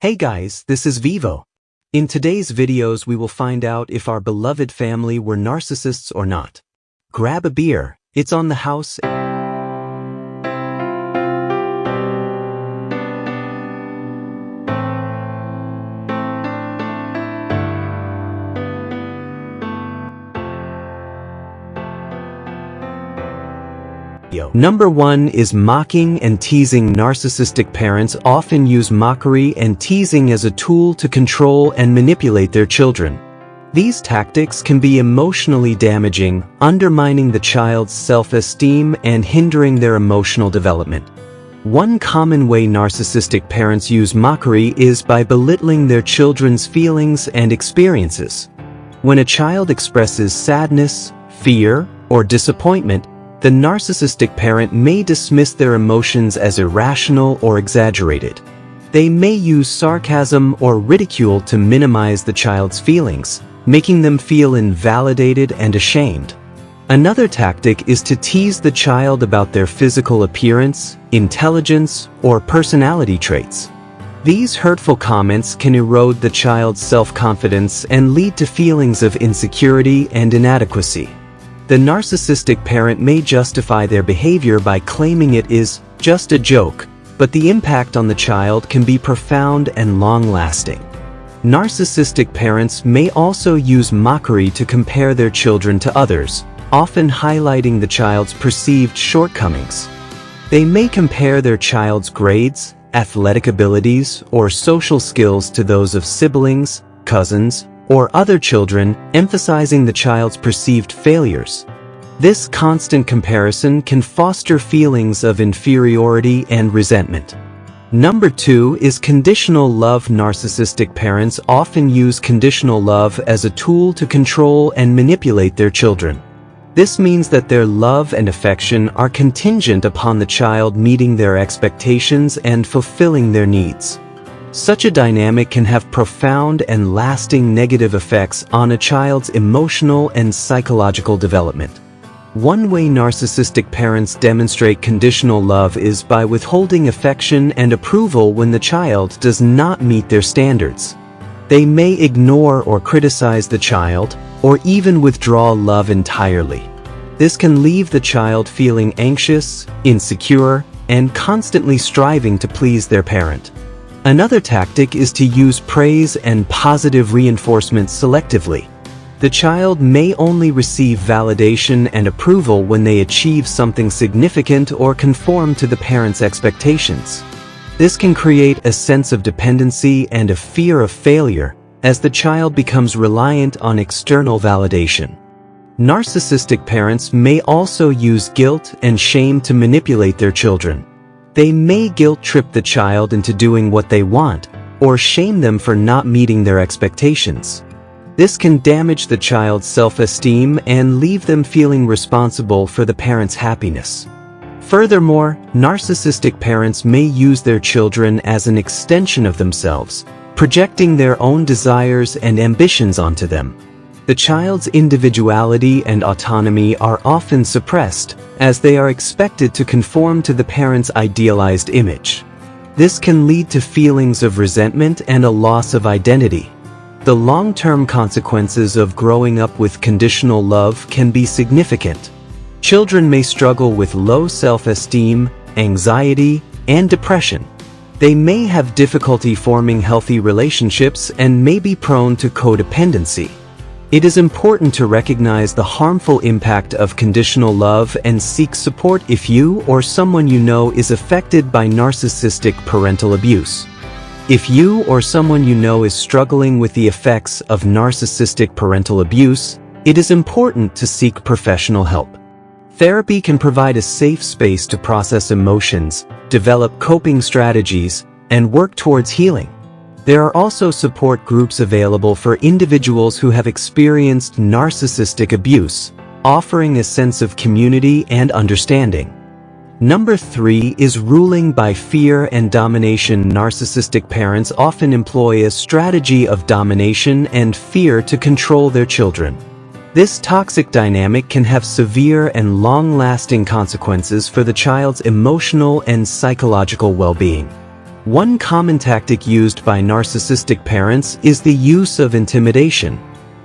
Hey guys, this is Vivo. In today's videos we will find out if our beloved family were narcissists or not. Grab a beer, it's on the house. Number 1 is mocking and teasing. Narcissistic parents often use mockery and teasing as a tool to control and manipulate their children. These tactics can be emotionally damaging, undermining the child's self-esteem and hindering their emotional development. One common way narcissistic parents use mockery is by belittling their children's feelings and experiences. When a child expresses sadness, fear, or disappointment, the narcissistic parent may dismiss their emotions as irrational or exaggerated. They may use sarcasm or ridicule to minimize the child's feelings, making them feel invalidated and ashamed. Another tactic is to tease the child about their physical appearance, intelligence, or personality traits. These hurtful comments can erode the child's self-confidence and lead to feelings of insecurity and inadequacy. The narcissistic parent may justify their behavior by claiming it is just a joke, but the impact on the child can be profound and long-lasting. Narcissistic parents may also use mockery to compare their children to others, often highlighting the child's perceived shortcomings. They may compare their child's grades, athletic abilities, or social skills to those of siblings, cousins, or other children, emphasizing the child's perceived failures. This constant comparison can foster feelings of inferiority and resentment. Number 2 is conditional love. Narcissistic parents often use conditional love as a tool to control and manipulate their children. This means that their love and affection are contingent upon the child meeting their expectations and fulfilling their needs. Such a dynamic can have profound and lasting negative effects on a child's emotional and psychological development. One way narcissistic parents demonstrate conditional love is by withholding affection and approval when the child does not meet their standards. They may ignore or criticize the child, or even withdraw love entirely. This can leave the child feeling anxious, insecure, and constantly striving to please their parent. Another tactic is to use praise and positive reinforcement selectively. The child may only receive validation and approval when they achieve something significant or conform to the parent's expectations. This can create a sense of dependency and a fear of failure as the child becomes reliant on external validation. Narcissistic parents may also use guilt and shame to manipulate their children. They may guilt-trip the child into doing what they want, or shame them for not meeting their expectations. This can damage the child's self-esteem and leave them feeling responsible for the parent's happiness. Furthermore, narcissistic parents may use their children as an extension of themselves, projecting their own desires and ambitions onto them. The child's individuality and autonomy are often suppressed, as they are expected to conform to the parent's idealized image. This can lead to feelings of resentment and a loss of identity. The long-term consequences of growing up with conditional love can be significant. Children may struggle with low self-esteem, anxiety, and depression. They may have difficulty forming healthy relationships and may be prone to codependency. It is important to recognize the harmful impact of conditional love and seek support if you or someone you know is affected by narcissistic parental abuse. If you or someone you know is struggling with the effects of narcissistic parental abuse, it is important to seek professional help. Therapy can provide a safe space to process emotions, develop coping strategies, and work towards healing. There are also support groups available for individuals who have experienced narcissistic abuse, offering a sense of community and understanding. Number 3 is ruling by fear and domination. Narcissistic parents often employ a strategy of domination and fear to control their children. This toxic dynamic can have severe and long-lasting consequences for the child's emotional and psychological well-being. One common tactic used by narcissistic parents is the use of intimidation.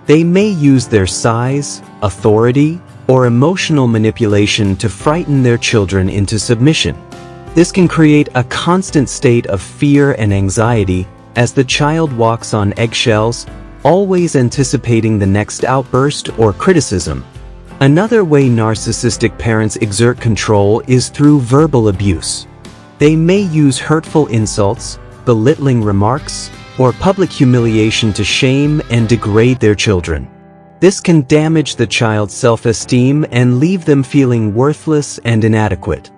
They may use their size, authority, or emotional manipulation to frighten their children into submission. This can create a constant state of fear and anxiety as the child walks on eggshells, always anticipating the next outburst or criticism. Another way narcissistic parents exert control is through verbal abuse. They may use hurtful insults, belittling remarks, or public humiliation to shame and degrade their children. This can damage the child's self-esteem and leave them feeling worthless and inadequate.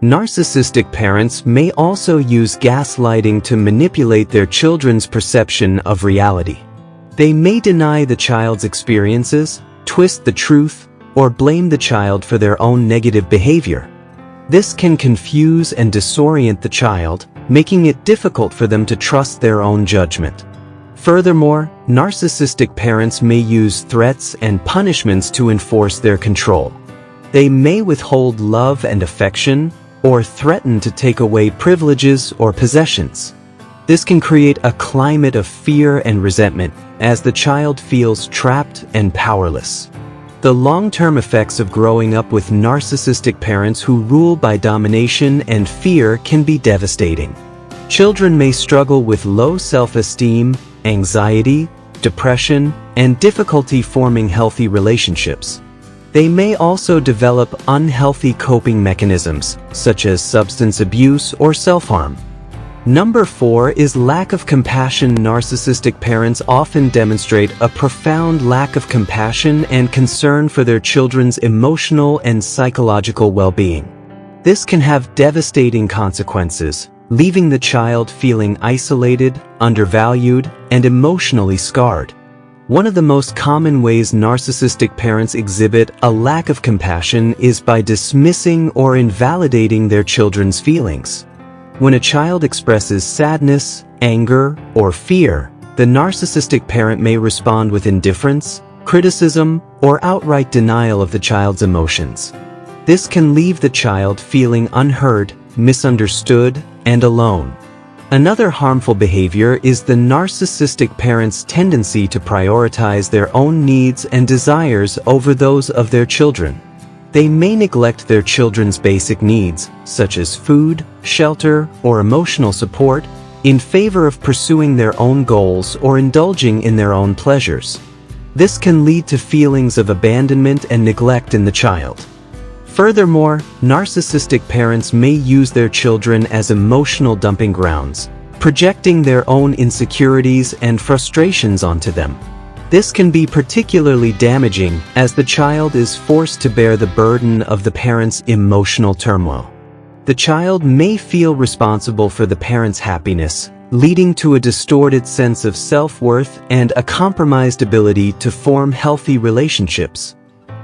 Narcissistic parents may also use gaslighting to manipulate their children's perception of reality. They may deny the child's experiences, twist the truth, or blame the child for their own negative behavior. This can confuse and disorient the child, making it difficult for them to trust their own judgment. Furthermore, narcissistic parents may use threats and punishments to enforce their control. They may withhold love and affection, or threaten to take away privileges or possessions. This can create a climate of fear and resentment as the child feels trapped and powerless. The long-term effects of growing up with narcissistic parents who rule by domination and fear can be devastating. Children may struggle with low self-esteem, anxiety, depression, and difficulty forming healthy relationships. They may also develop unhealthy coping mechanisms, such as substance abuse or self-harm. Number 4 is lack of compassion. Narcissistic parents often demonstrate a profound lack of compassion and concern for their children's emotional and psychological well-being. This can have devastating consequences, leaving the child feeling isolated, undervalued, and emotionally scarred. One of the most common ways narcissistic parents exhibit a lack of compassion is by dismissing or invalidating their children's feelings. When a child expresses sadness, anger, or fear, the narcissistic parent may respond with indifference, criticism, or outright denial of the child's emotions. This can leave the child feeling unheard, misunderstood, and alone. Another harmful behavior is the narcissistic parent's tendency to prioritize their own needs and desires over those of their children. They may neglect their children's basic needs, such as food, shelter, or emotional support, in favor of pursuing their own goals or indulging in their own pleasures. This can lead to feelings of abandonment and neglect in the child. Furthermore, narcissistic parents may use their children as emotional dumping grounds, projecting their own insecurities and frustrations onto them. This can be particularly damaging as the child is forced to bear the burden of the parent's emotional turmoil. The child may feel responsible for the parent's happiness, leading to a distorted sense of self-worth and a compromised ability to form healthy relationships.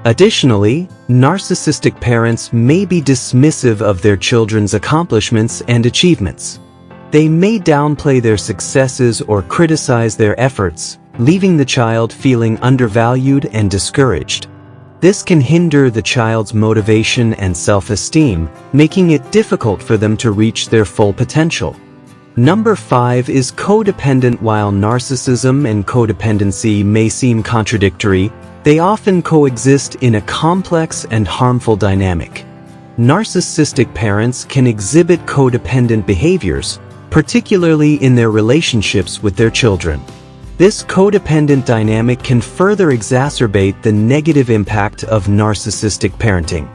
Additionally, narcissistic parents may be dismissive of their children's accomplishments and achievements. They may downplay their successes or criticize their efforts, leaving the child feeling undervalued and discouraged. This can hinder the child's motivation and self-esteem, making it difficult for them to reach their full potential. Number 5 is codependent. While narcissism and codependency may seem contradictory, they often coexist in a complex and harmful dynamic. Narcissistic parents can exhibit codependent behaviors, particularly in their relationships with their children. This codependent dynamic can further exacerbate the negative impact of narcissistic parenting.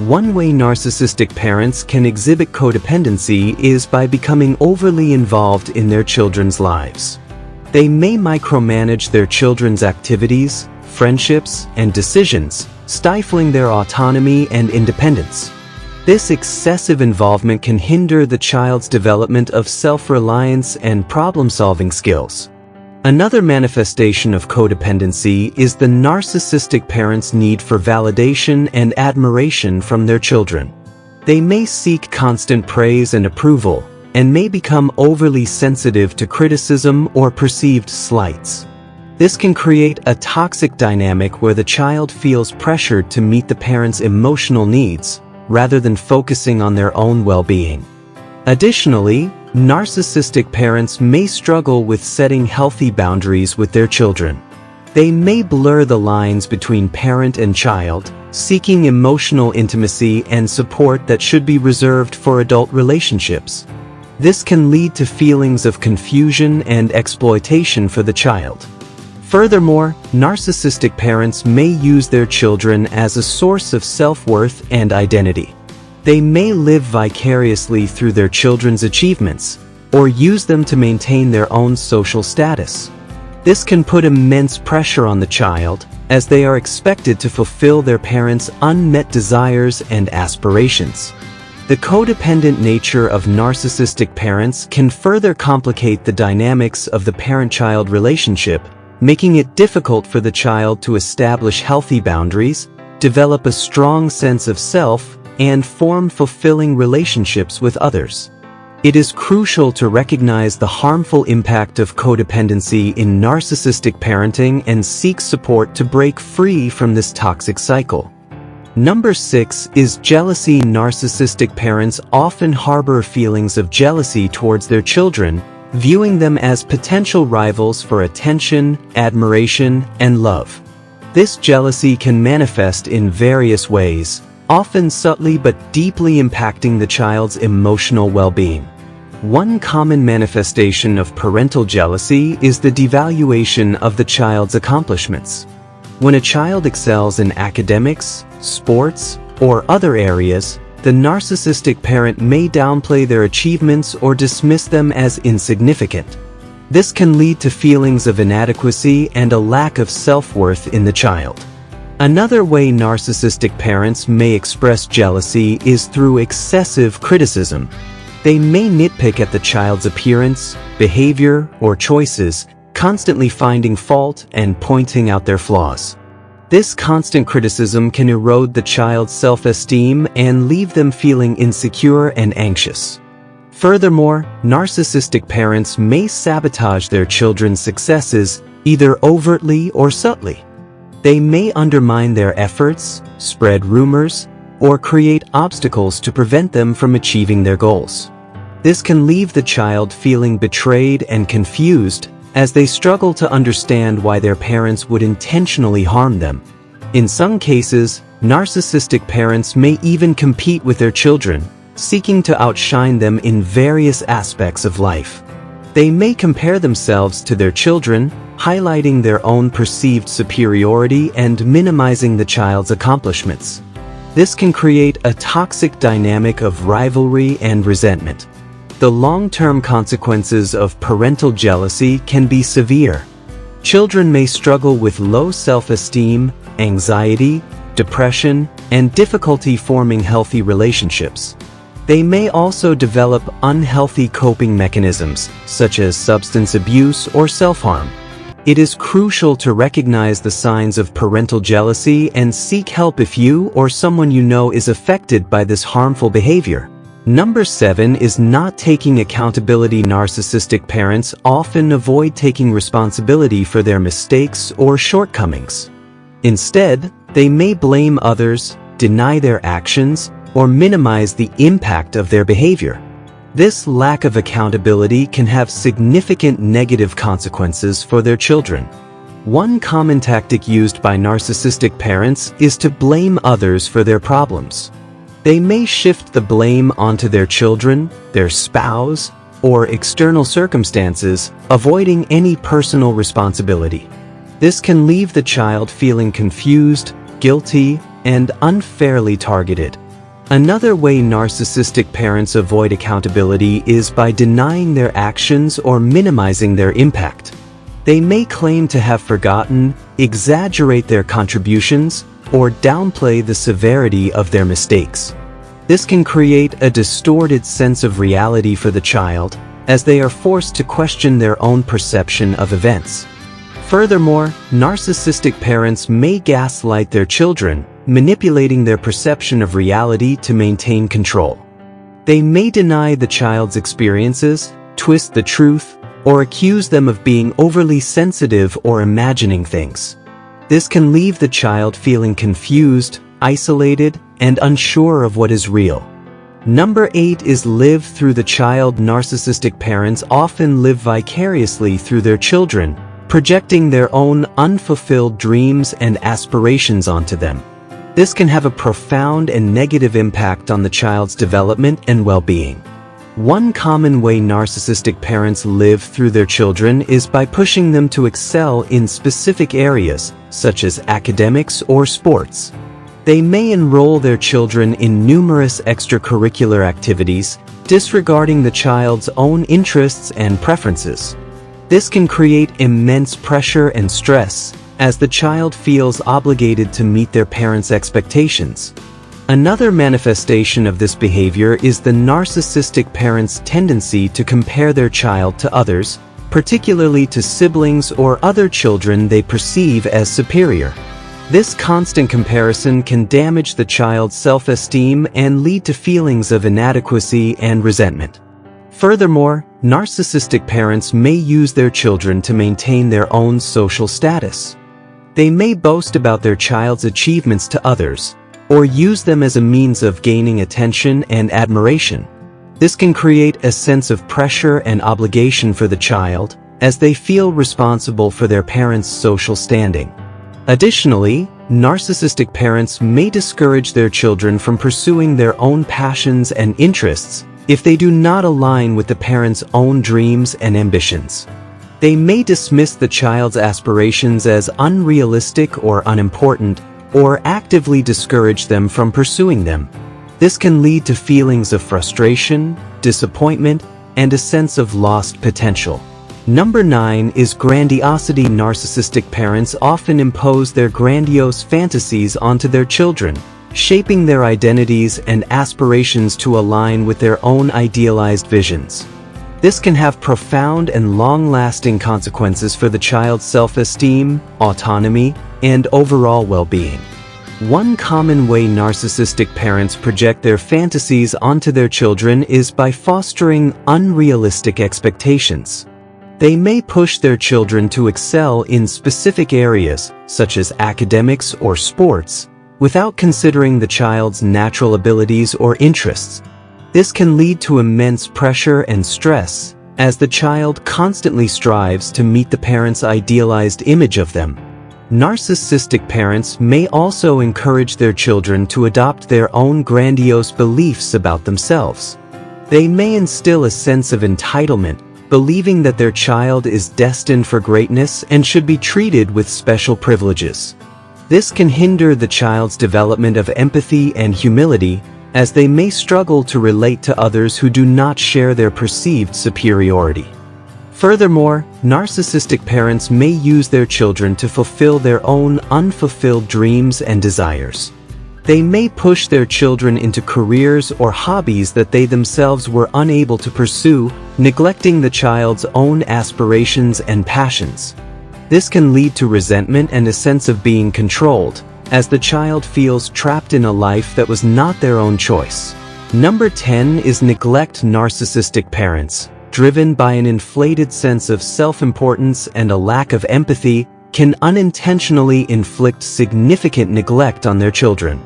One way narcissistic parents can exhibit codependency is by becoming overly involved in their children's lives. They may micromanage their children's activities, friendships, and decisions, stifling their autonomy and independence. This excessive involvement can hinder the child's development of self-reliance and problem-solving skills. Another manifestation of codependency is the narcissistic parent's need for validation and admiration from their children. They may seek constant praise and approval, and may become overly sensitive to criticism or perceived slights. This can create a toxic dynamic where the child feels pressured to meet the parent's emotional needs, rather than focusing on their own well-being. Additionally, narcissistic parents may struggle with setting healthy boundaries with their children. They may blur the lines between parent and child, seeking emotional intimacy and support that should be reserved for adult relationships. This can lead to feelings of confusion and exploitation for the child. Furthermore, narcissistic parents may use their children as a source of self-worth and identity. They may live vicariously through their children's achievements, or use them to maintain their own social status. This can put immense pressure on the child, as they are expected to fulfill their parents' unmet desires and aspirations. The codependent nature of narcissistic parents can further complicate the dynamics of the parent-child relationship, making it difficult for the child to establish healthy boundaries, develop a strong sense of self, and form fulfilling relationships with others. It is crucial to recognize the harmful impact of codependency in narcissistic parenting and seek support to break free from this toxic cycle. Number 6 is jealousy. Narcissistic parents often harbor feelings of jealousy towards their children, viewing them as potential rivals for attention, admiration, and love. This jealousy can manifest in various ways, often subtly but deeply impacting the child's emotional well-being. One common manifestation of parental jealousy is the devaluation of the child's accomplishments. When a child excels in academics, sports, or other areas, the narcissistic parent may downplay their achievements or dismiss them as insignificant. This can lead to feelings of inadequacy and a lack of self-worth in the child. Another way narcissistic parents may express jealousy is through excessive criticism. They may nitpick at the child's appearance, behavior, or choices, constantly finding fault and pointing out their flaws. This constant criticism can erode the child's self-esteem and leave them feeling insecure and anxious. Furthermore, narcissistic parents may sabotage their children's successes, either overtly or subtly. They may undermine their efforts, spread rumors, or create obstacles to prevent them from achieving their goals. This can leave the child feeling betrayed and confused, as they struggle to understand why their parents would intentionally harm them. In some cases, narcissistic parents may even compete with their children, seeking to outshine them in various aspects of life. They may compare themselves to their children, highlighting their own perceived superiority and minimizing the child's accomplishments. This can create a toxic dynamic of rivalry and resentment. The long-term consequences of parental jealousy can be severe. Children may struggle with low self-esteem, anxiety, depression, and difficulty forming healthy relationships. They may also develop unhealthy coping mechanisms, such as substance abuse or self-harm. It is crucial to recognize the signs of parental jealousy and seek help if you or someone you know is affected by this harmful behavior. Number 7 is not taking accountability. Narcissistic parents often avoid taking responsibility for their mistakes or shortcomings. Instead, they may blame others, deny their actions, or minimize the impact of their behavior. This lack of accountability can have significant negative consequences for their children. One common tactic used by narcissistic parents is to blame others for their problems. They may shift the blame onto their children, their spouse, or external circumstances, avoiding any personal responsibility. This can leave the child feeling confused, guilty, and unfairly targeted. Another way narcissistic parents avoid accountability is by denying their actions or minimizing their impact. They may claim to have forgotten, exaggerate their contributions, or downplay the severity of their mistakes. This can create a distorted sense of reality for the child, as they are forced to question their own perception of events. Furthermore, narcissistic parents may gaslight their children, manipulating their perception of reality to maintain control. They may deny the child's experiences, twist the truth, or accuse them of being overly sensitive or imagining things. This can leave the child feeling confused, isolated, and unsure of what is real. Number 8 is live through the child. Narcissistic parents often live vicariously through their children, projecting their own unfulfilled dreams and aspirations onto them. This can have a profound and negative impact on the child's development and well-being. One common way narcissistic parents live through their children is by pushing them to excel in specific areas, such as academics or sports. They may enroll their children in numerous extracurricular activities, disregarding the child's own interests and preferences. This can create immense pressure and stress, as the child feels obligated to meet their parents' expectations. Another manifestation of this behavior is the narcissistic parent's tendency to compare their child to others, particularly to siblings or other children they perceive as superior. This constant comparison can damage the child's self-esteem and lead to feelings of inadequacy and resentment. Furthermore, narcissistic parents may use their children to maintain their own social status. They may boast about their child's achievements to others, or use them as a means of gaining attention and admiration. This can create a sense of pressure and obligation for the child, as they feel responsible for their parents' social standing. Additionally, narcissistic parents may discourage their children from pursuing their own passions and interests if they do not align with the parents' own dreams and ambitions. They may dismiss the child's aspirations as unrealistic or unimportant, or actively discourage them from pursuing them. This can lead to feelings of frustration, disappointment, and a sense of lost potential. Number 9 is grandiosity. Narcissistic parents often impose their grandiose fantasies onto their children, shaping their identities and aspirations to align with their own idealized visions. This can have profound and long-lasting consequences for the child's self-esteem, autonomy, and overall well-being. One common way narcissistic parents project their fantasies onto their children is by fostering unrealistic expectations. They may push their children to excel in specific areas, such as academics or sports, without considering the child's natural abilities or interests. This can lead to immense pressure and stress, as the child constantly strives to meet the parents' idealized image of them. Narcissistic parents may also encourage their children to adopt their own grandiose beliefs about themselves. They may instill a sense of entitlement, believing that their child is destined for greatness and should be treated with special privileges. This can hinder the child's development of empathy and humility, as they may struggle to relate to others who do not share their perceived superiority. Furthermore, narcissistic parents may use their children to fulfill their own unfulfilled dreams and desires. They may push their children into careers or hobbies that they themselves were unable to pursue, neglecting the child's own aspirations and passions. This can lead to resentment and a sense of being controlled, as the child feels trapped in a life that was not their own choice. Number 10 is neglect. Narcissistic parents, driven by an inflated sense of self-importance and a lack of empathy, can unintentionally inflict significant neglect on their children.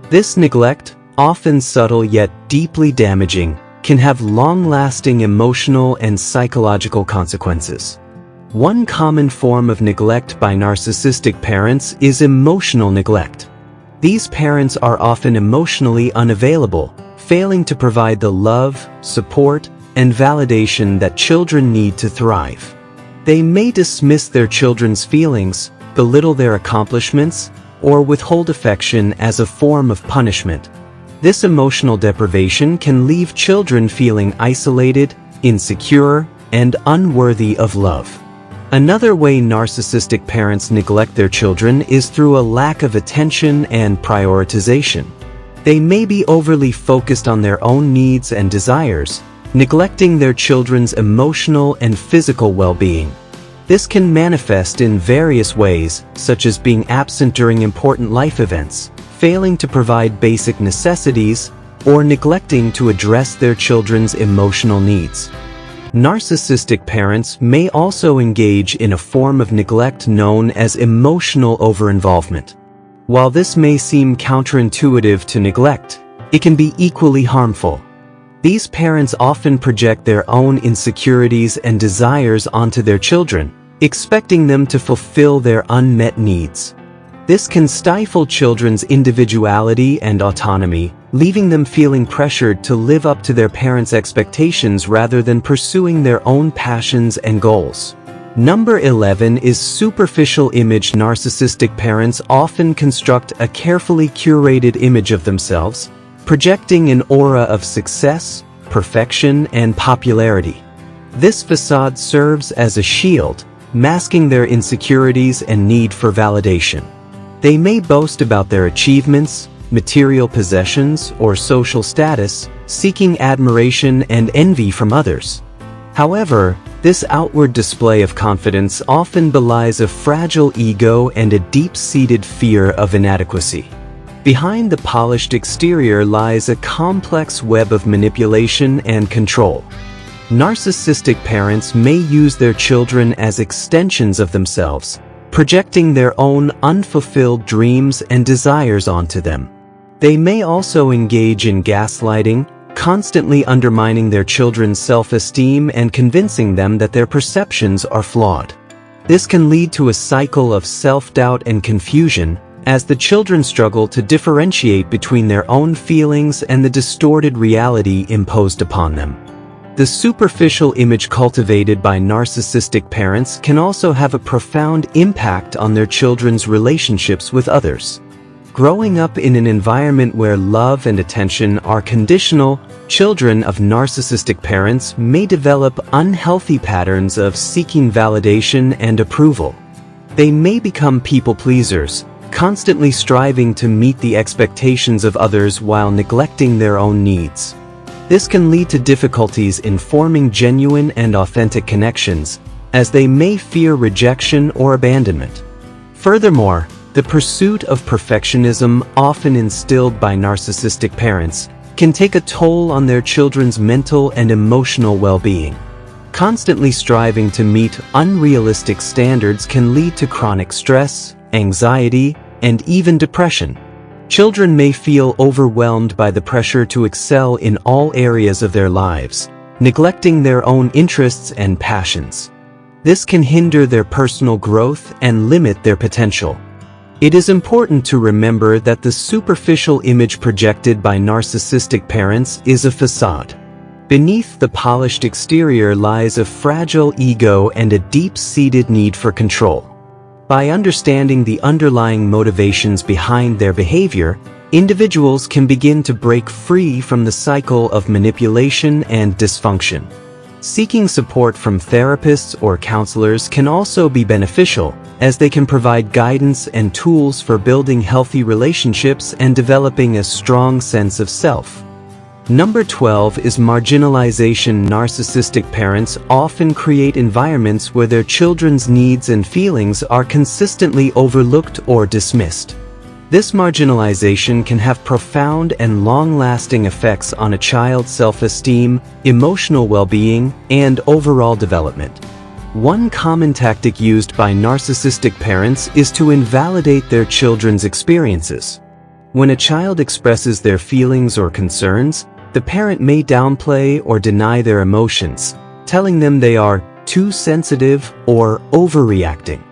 This neglect, often subtle yet deeply damaging, can have long-lasting emotional and psychological consequences. One common form of neglect by narcissistic parents is emotional neglect. These parents are often emotionally unavailable, failing to provide the love, support, and validation that children need to thrive. They may dismiss their children's feelings, belittle their accomplishments, or withhold affection as a form of punishment. This emotional deprivation can leave children feeling isolated, insecure, and unworthy of love. Another way narcissistic parents neglect their children is through a lack of attention and prioritization. They may be overly focused on their own needs and desires, neglecting their children's emotional and physical well-being. This can manifest in various ways, such as being absent during important life events, failing to provide basic necessities, or neglecting to address their children's emotional needs. Narcissistic parents may also engage in a form of neglect known as emotional overinvolvement. While this may seem counterintuitive to neglect, it can be equally harmful. These parents often project their own insecurities and desires onto their children, expecting them to fulfill their unmet needs. This can stifle children's individuality and autonomy, leaving them feeling pressured to live up to their parents' expectations rather than pursuing their own passions and goals. Number 11 is superficial image. Narcissistic parents often construct a carefully curated image of themselves, projecting an aura of success, perfection, and popularity. This facade serves as a shield, masking their insecurities and need for validation. They may boast about their achievements, material possessions, or social status, seeking admiration and envy from others. However, this outward display of confidence often belies a fragile ego and a deep-seated fear of inadequacy. Behind the polished exterior lies a complex web of manipulation and control. Narcissistic parents may use their children as extensions of themselves, projecting their own unfulfilled dreams and desires onto them. They may also engage in gaslighting, constantly undermining their children's self-esteem and convincing them that their perceptions are flawed. This can lead to a cycle of self-doubt and confusion, as the children struggle to differentiate between their own feelings and the distorted reality imposed upon them. The superficial image cultivated by narcissistic parents can also have a profound impact on their children's relationships with others. Growing up in an environment where love and attention are conditional, children of narcissistic parents may develop unhealthy patterns of seeking validation and approval. They may become people pleasers, constantly striving to meet the expectations of others while neglecting their own needs. This can lead to difficulties in forming genuine and authentic connections, as they may fear rejection or abandonment. Furthermore, the pursuit of perfectionism, often instilled by narcissistic parents, can take a toll on their children's mental and emotional well-being. Constantly striving to meet unrealistic standards can lead to chronic stress, anxiety, and even depression. Children may feel overwhelmed by the pressure to excel in all areas of their lives, neglecting their own interests and passions. This can hinder their personal growth and limit their potential. It is important to remember that the superficial image projected by narcissistic parents is a facade. Beneath the polished exterior lies a fragile ego and a deep-seated need for control. By understanding the underlying motivations behind their behavior, individuals can begin to break free from the cycle of manipulation and dysfunction. Seeking support from therapists or counselors can also be beneficial, as they can provide guidance and tools for building healthy relationships and developing a strong sense of self. Number 12 is marginalization. Narcissistic parents often create environments where their children's needs and feelings are consistently overlooked or dismissed. This marginalization can have profound and long-lasting effects on a child's self-esteem, emotional well-being, and overall development. One common tactic used by narcissistic parents is to invalidate their children's experiences. When a child expresses their feelings or concerns, the parent may downplay or deny their emotions, telling them they are too sensitive or overreacting.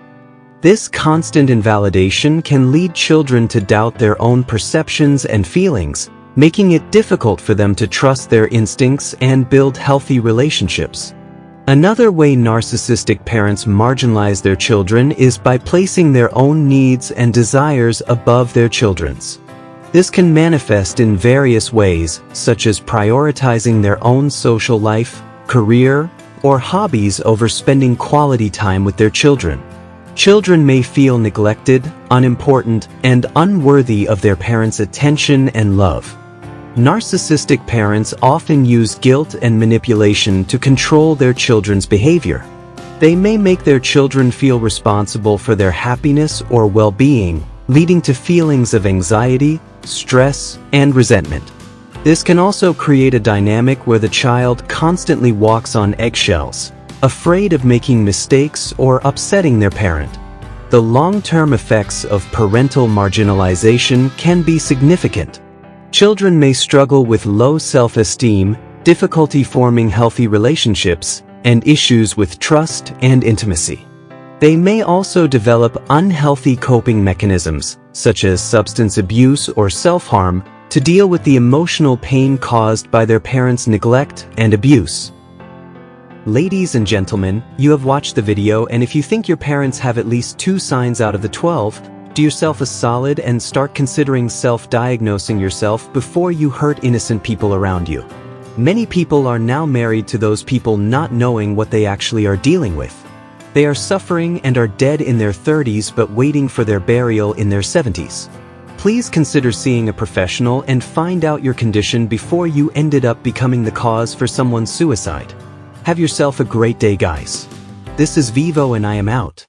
This constant invalidation can lead children to doubt their own perceptions and feelings, making it difficult for them to trust their instincts and build healthy relationships. Another way narcissistic parents marginalize their children is by placing their own needs and desires above their children's. This can manifest in various ways, such as prioritizing their own social life, career, or hobbies over spending quality time with their children. Children may feel neglected, unimportant, and unworthy of their parents' attention and love. Narcissistic parents often use guilt and manipulation to control their children's behavior. They may make their children feel responsible for their happiness or well-being, leading to feelings of anxiety, stress, and resentment. This can also create a dynamic where the child constantly walks on eggshells, afraid of making mistakes or upsetting their parent. The long-term effects of parental marginalization can be significant. Children may struggle with low self-esteem, difficulty forming healthy relationships, and issues with trust and intimacy. They may also develop unhealthy coping mechanisms, such as substance abuse or self-harm, to deal with the emotional pain caused by their parents' neglect and abuse. Ladies and gentlemen, you have watched the video, and if you think your parents have at least 2 signs out of the 12, do yourself a solid and start considering self-diagnosing yourself before you hurt innocent people around you. Many people are now married to those people not knowing what they actually are dealing with. They are suffering and are dead in their 30s but waiting for their burial in their 70s. Please consider seeing a professional and find out your condition before you ended up becoming the cause for someone's suicide. Have yourself a great day, guys. This is Vivo and I am out.